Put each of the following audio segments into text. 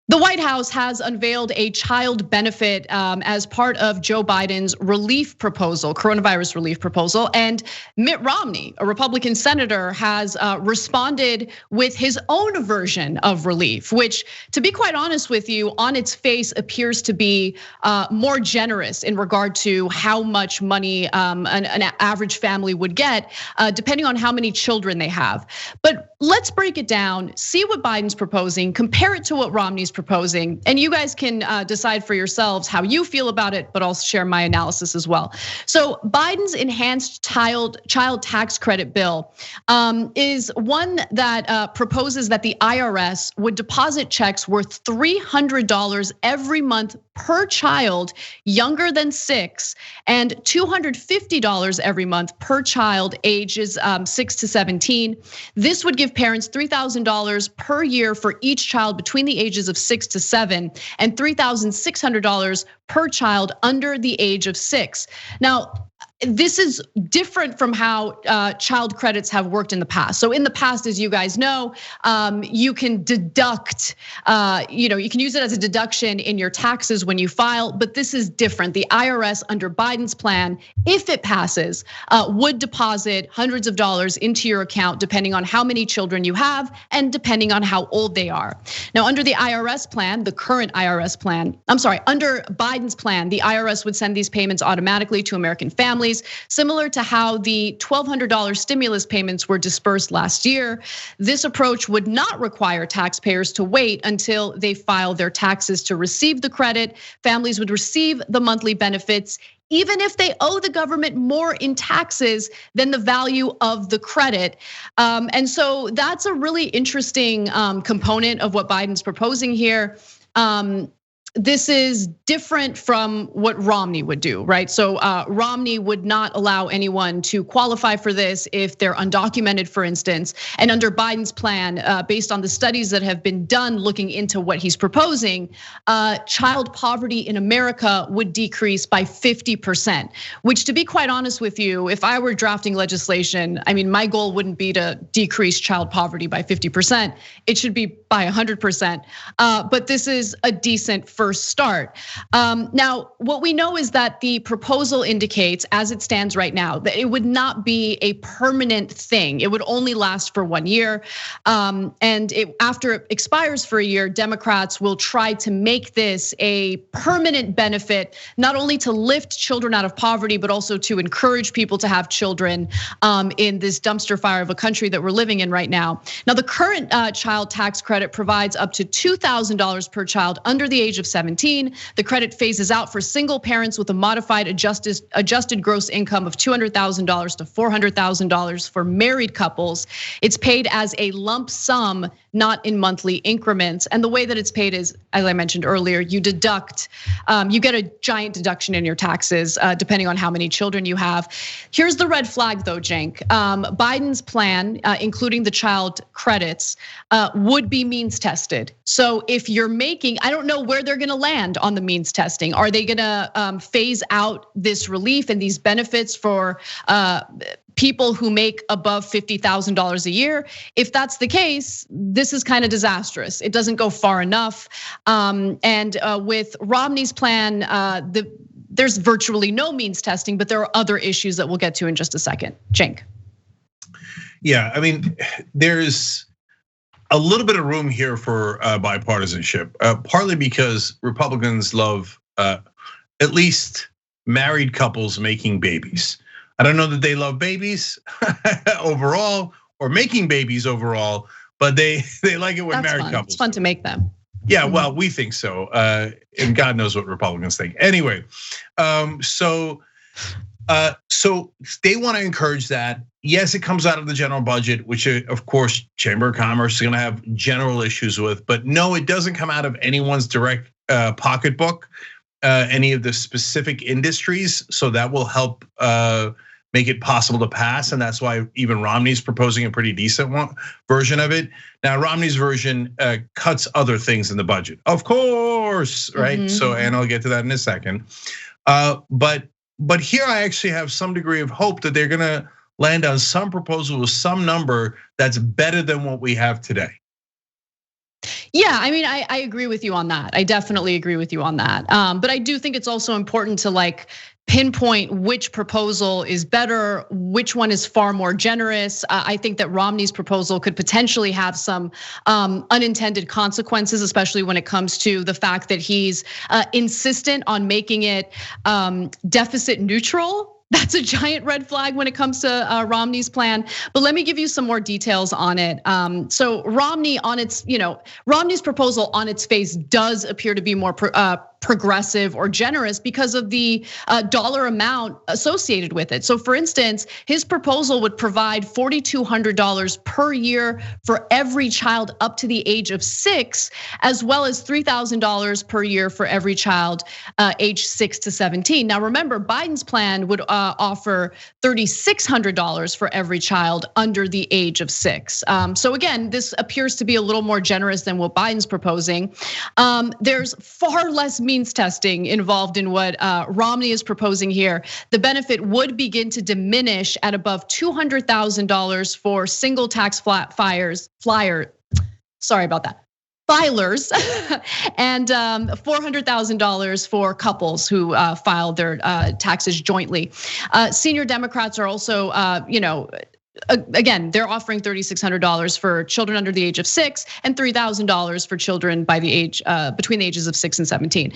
The White House has unveiled a child benefit as part of Joe Biden's relief proposal, coronavirus relief proposal. And Mitt Romney, a Republican senator, has responded with his own version of relief, which, to be quite honest with you, on its face appears to be more generous in regard to how much money an average family would get, depending on how many children they have. But let's break it down, see what Biden's proposing, compare it to what Romney's proposing, and you guys can decide for yourselves how you feel about it, but I'll share my analysis as well. So Biden's enhanced child tax credit bill is one that proposes that the IRS would deposit checks worth $300 every month per child younger than 6, and $250 every month per child ages 6 to 17. This would give parents $3,000 per year for each child between the ages of 6 to 7, and $3,600 per child under the age of 6. Now, this is different from how child credits have worked in the past. So in the past, as you guys know, you can deduct, you can use it as a deduction in your taxes when you file, but this is different. The IRS under Biden's plan, if it passes, would deposit hundreds of dollars into your account depending on how many children you have and depending on how old they are. Now, under the IRS plan, the current IRS plan, under Biden's plan, the IRS would send these payments automatically to American families, similar to how the $1,200 stimulus payments were dispersed last year. This approach would not require taxpayers to wait until they file their taxes to receive the credit. Families would receive the monthly benefits even if they owe the government more in taxes than the value of the credit. And so that's a really interesting component of what Biden's proposing here. This is different from what Romney would do, right? So Romney would not allow anyone to qualify for this if they're undocumented, for instance. And under Biden's plan, based on the studies that have been done looking into what he's proposing, child poverty in America would decrease by 50%, which, to be quite honest with you, if I were drafting legislation, I mean, my goal wouldn't be to decrease child poverty by 50%. It should be by 100%. But this is a decent first start. Now, what we know is that the proposal indicates, as it stands right now, that it would not be a permanent thing. It would only last for 1 year. And after it expires for a year, Democrats will try to make this a permanent benefit, not only to lift children out of poverty, but also to encourage people to have children in this dumpster fire of a country that we're living in right now. Now, the current child tax credit provides up to $2,000 per child under the age of 17. The credit phases out for single parents with a modified adjusted gross income of $200,000 to $400,000 for married couples. It's paid as a lump sum, not in monthly increments. And the way that it's paid is, as I mentioned earlier, you deduct, you get a giant deduction in your taxes, depending on how many children you have. Here's the red flag though, Cenk. Biden's plan, including the child credits, would be means tested. So if you're making, I don't know where they're gonna land on the means testing. Are they gonna phase out this relief and these benefits for people who make above $50,000 a year? If that's the case, this is kind of disastrous. It doesn't go far enough. And with Romney's plan, there's virtually no means testing, but there are other issues that we'll get to in just a second. Cenk. Yeah, I mean, there's a little bit of room here for bipartisanship, partly because Republicans love at least married couples making babies. I don't know that they love babies overall or making babies overall, but they like it when married couples. It's fun to make them. Yeah, well, we think so, and God knows what Republicans think. Anyway, so they want to encourage that. Yes, it comes out of the general budget, which of course Chamber of Commerce is going to have general issues with, but no, it doesn't come out of anyone's direct pocketbook, any of the specific industries. So that will help make it possible to pass, and that's why even Romney's proposing a pretty decent version of it. Now, Romney's version cuts other things in the budget, of course, right? So, and I'll get to that in a second. But here I actually have some degree of hope that they're gonna land on some proposal with some number that's better than what we have today. Yeah, I mean, I agree with you on that. I definitely agree with you on that. But I do think it's also important to like pinpoint which proposal is better, which one is far more generous. I think that Romney's proposal could potentially have some unintended consequences, especially when it comes to the fact that he's insistent on making it deficit neutral. That's a giant red flag when it comes to Romney's plan. But let me give you some more details on it. So Romney on its, Romney's proposal on its face does appear to be more progressive or generous because of the dollar amount associated with it. So for instance, his proposal would provide $4,200 per year for every child up to the age of 6, as well as $3,000 per year for every child age 6 to 17. Now remember, Biden's plan would offer $3,600 for every child under the age of 6. So again, this appears to be a little more generous than what Biden's proposing. There's far less means testing involved in what Romney is proposing here. The benefit would begin to diminish at above $200,000 for single tax filers, filers, and $400,000 for couples who file their taxes jointly. Senior Democrats are also, again, they're offering $3,600 for children under the age of 6 and $3,000 for children by the age between the ages of 6 and 17.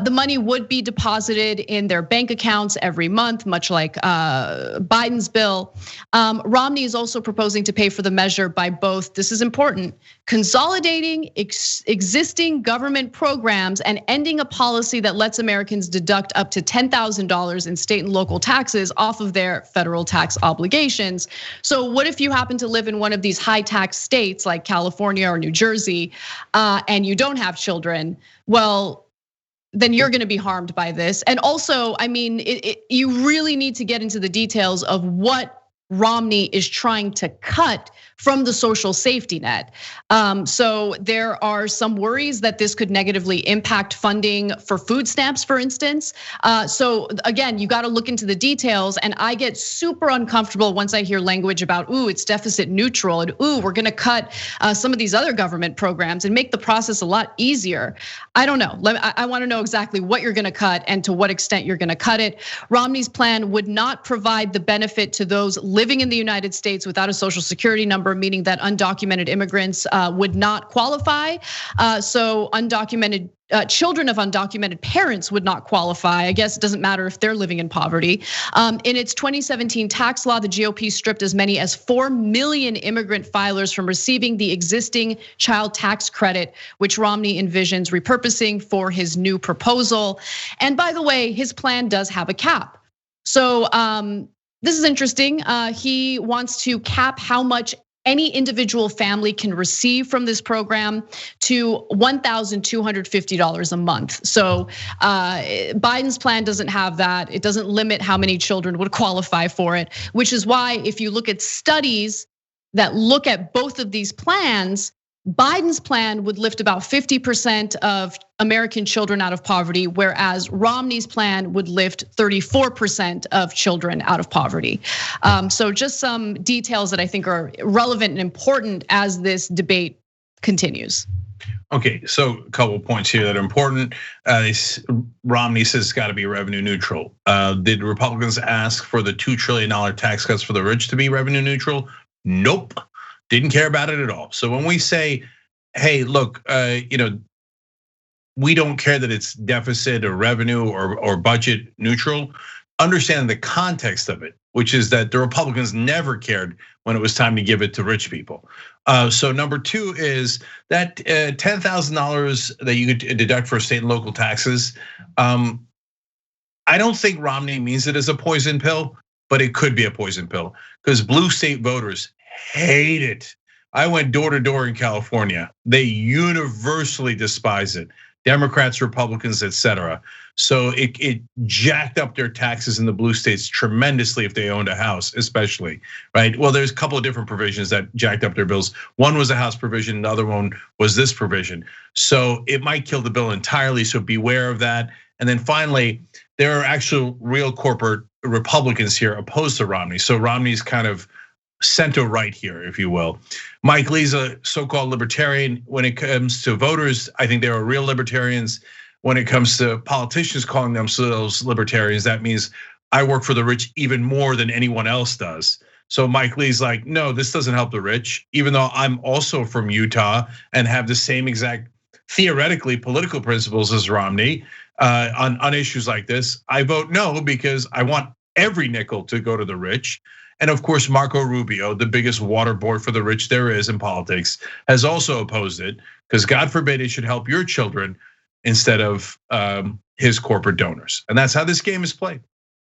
The money would be deposited in their bank accounts every month, much like Biden's bill. Romney is also proposing to pay for the measure by both, this is important, consolidating existing government programs and ending a policy that lets Americans deduct up to $10,000 in state and local taxes off of their federal tax obligations. So what if you happen to live in one of these high tax states like California or New Jersey, and you don't have children? Well, then you're gonna be harmed by this. And also, I mean, you really need to get into the details of what Romney is trying to cut from the social safety net. So there are some worries that this could negatively impact funding for food stamps, for instance. So again, you gotta look into the details, and I get super uncomfortable once I hear language about, ooh, it's deficit neutral, and ooh, we're gonna cut some of these other government programs and make the process a lot easier. I don't know, I wanna know exactly what you're gonna cut and to what extent you're gonna cut it. Romney's plan would not provide the benefit to those living in the United States without a social security number, meaning that undocumented immigrants would not qualify. So undocumented children of undocumented parents would not qualify. I guess it doesn't matter if they're living in poverty. In its 2017 tax law, the GOP stripped as many as 4 million immigrant filers from receiving the existing child tax credit, which Romney envisions repurposing for his new proposal. And by the way, his plan does have a cap. So this is interesting. He wants to cap how much any individual family can receive from this program to $1,250 a month. So Biden's plan doesn't have that. It doesn't limit how many children would qualify for it, which is why if you look at studies that look at both of these plans, Biden's plan would lift about 50% of American children out of poverty, whereas Romney's plan would lift 34% of children out of poverty. So just some details that I think are relevant and important as this debate continues. Okay, so a couple of points here that are important. Romney says it's got to be revenue neutral. Did Republicans ask for the $2 trillion tax cuts for the rich to be revenue neutral? Nope. Didn't care about it at all. So when we say, hey, look, we don't care that it's deficit or revenue or budget neutral, understand the context of it, which is that the Republicans never cared when it was time to give it to rich people. So number two is that $10,000 that you could deduct for state and local taxes. I don't think Romney means it as a poison pill, but it could be a poison pill because blue state voters hate it. I went door to door in California. They universally despise it. Democrats, Republicans, etc. So it jacked up their taxes in the blue states tremendously if they owned a house, especially, right? Well, there's a couple of different provisions that jacked up their bills. One was a House provision, the other one was this provision. So it might kill the bill entirely, so beware of that. And then finally, there are actual real corporate Republicans here opposed to Romney. So Romney's kind of center-right here, if you will. Mike Lee's a so-called libertarian. When it comes to voters, I think there are real libertarians. When it comes to politicians calling themselves libertarians, that means I work for the rich even more than anyone else does. So Mike Lee's like, no, this doesn't help the rich, even though I'm also from Utah and have the same exact theoretically political principles as Romney on issues like this. I vote no because I want every nickel to go to the rich. And of course, Marco Rubio, the biggest waterboard for the rich there is in politics, has also opposed it because God forbid it should help your children instead of his corporate donors. And that's how this game is played.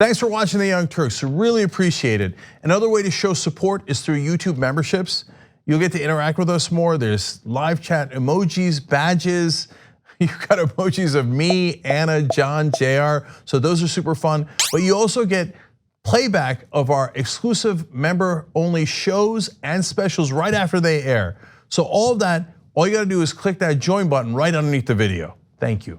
Thanks for watching The Young Turks, really appreciate it. Another way to show support is through YouTube memberships. You'll get to interact with us more. There's live chat emojis, badges. You've got emojis of me, Anna, John, JR. So those are super fun. But you also get playback of our exclusive member-only shows and specials right after they air. So all of that, all you gotta do is click that join button right underneath the video. Thank you.